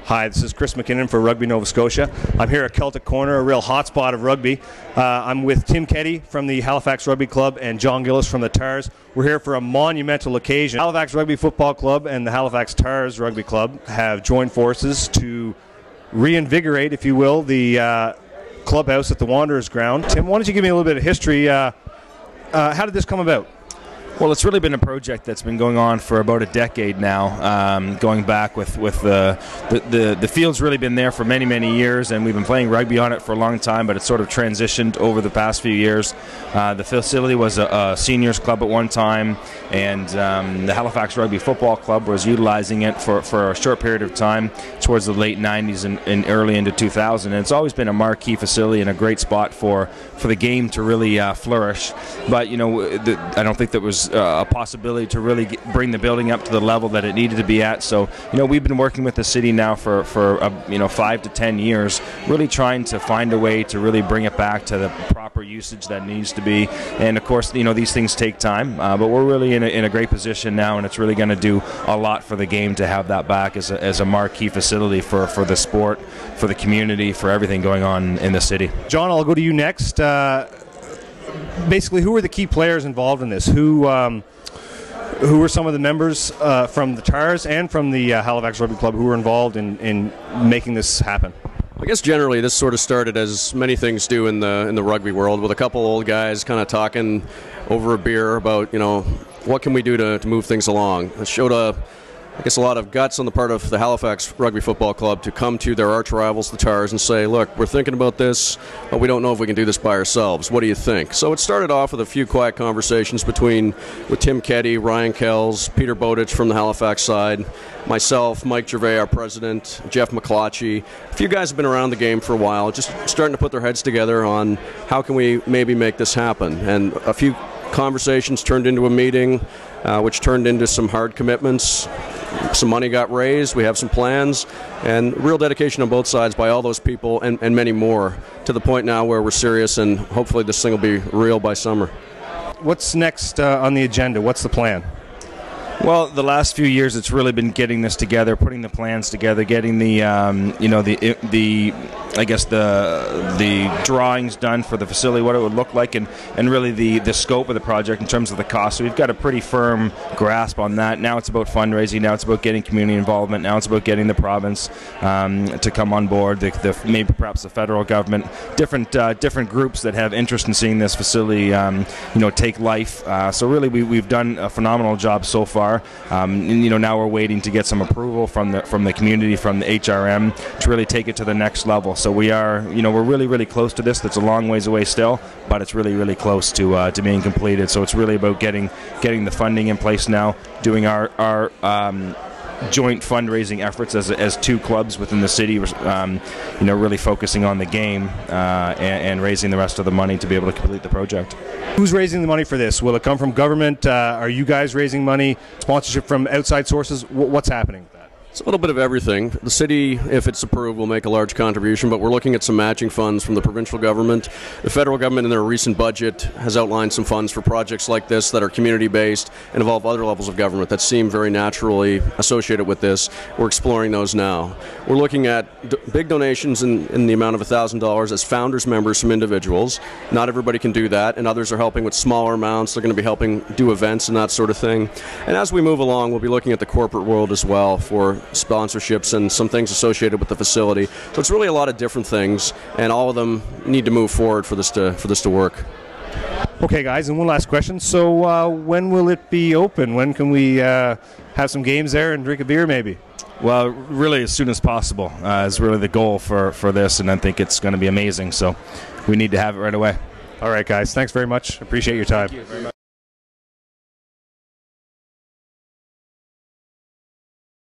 Hi, this is Chris McKinnon for Rugby Nova Scotia. I'm here at Celtic Corner, a real hotspot of rugby. I'm with Tim Keddy from the Halifax Rugby Club and John Gillis from the Tars. We're here for a monumental occasion. Halifax Rugby Football Club and the Halifax Tars Rugby Club have joined forces to reinvigorate, if you will, the clubhouse at the Wanderers ground. Tim, why don't you give me a little bit of history? How did this come about? Well, it's really been a project that's been going on for about a decade now, going back with the field's really been there for many, many years, and we've been playing rugby on it for a long time, but it's sort of transitioned over the past few years. The facility was a seniors club at one time, and the Halifax Rugby Football Club was utilizing it for a short period of time towards the late 90s and early into 2000. And it's always been a marquee facility and a great spot for the game to really flourish. But, you know, I don't think there was a possibility to really bring the building up to the level that it needed to be at. So, you know, we've been working with the city now for 5 to 10 years, really trying to find a way to really bring it back to the proper usage that needs to be. And of course, you know, these things take time, but we're really in a great position now, and it's really going to do a lot for the game to have that back as a marquee facility for the sport, for the community, for everything going on in the city. John, I'll go to you next. Basically, who are the key players involved in this? Who are some of the members from the Tars and from the Halifax Rugby Club who were involved in making this happen? I guess generally this sort of started, as many things do in the rugby world, with a couple old guys kind of talking over a beer about, you know, what can we do to move things along. It showed I guess a lot of guts on the part of the Halifax Rugby Football Club to come to their arch rivals, the Tars, and say, look, we're thinking about this, but we don't know if we can do this by ourselves. What do you think? So it started off with a few quiet conversations with Tim Keddy, Ryan Kells, Peter Bowditch from the Halifax side, myself, Mike Gervais, our president, Jeff McClotchy. A few guys have been around the game for a while, just starting to put their heads together on how can we maybe make this happen. And a few conversations turned into a meeting, which turned into some hard commitments. Some money got raised, we have some plans, and real dedication on both sides by all those people and many more, to the point now where we're serious, and hopefully this thing will be real by summer. What's next on the agenda? What's the plan? Well, the last few years, it's really been getting this together, putting the plans together, getting the drawings done for the facility, what it would look like, and really the scope of the project in terms of the cost. So we've got a pretty firm grasp on that. Now it's about fundraising. Now it's about getting community involvement. Now it's about getting the province to come on board. Maybe perhaps the federal government, different groups that have interest in seeing this facility, take life. So really, we've done a phenomenal job so far. Now we're waiting to get some approval from the community, from the HRM, to really take it to the next level. So we're really, really close to this. That's a long ways away still, but it's really, really close to being completed. So it's really about getting the funding in place now, doing our joint fundraising efforts as two clubs within the city, really focusing on the game and raising the rest of the money to be able to complete the project. Who's raising the money for this? Will it come from government? Are you guys raising money? Sponsorship from outside sources? What's happening with that? It's a little bit of everything. The city, if it's approved, will make a large contribution, but we're looking at some matching funds from the provincial government. The federal government in their recent budget has outlined some funds for projects like this that are community-based and involve other levels of government that seem very naturally associated with this. We're exploring those now. We're looking at big donations in the amount of $1,000 as founders members from individuals. Not everybody can do that, and others are helping with smaller amounts. They're going to be helping do events and that sort of thing. And as we move along, we'll be looking at the corporate world as well for sponsorships and some things associated with the facility. So it's really a lot of different things, and all of them need to move forward for this to work. Okay, guys, and one last question. So when will it be open? When can we have some games there and drink a beer maybe? Well, really as soon as possible is really the goal for this, and I think it's going to be amazing. So we need to have it right away. All right, guys. Thanks very much. Appreciate your time. Thank you very much.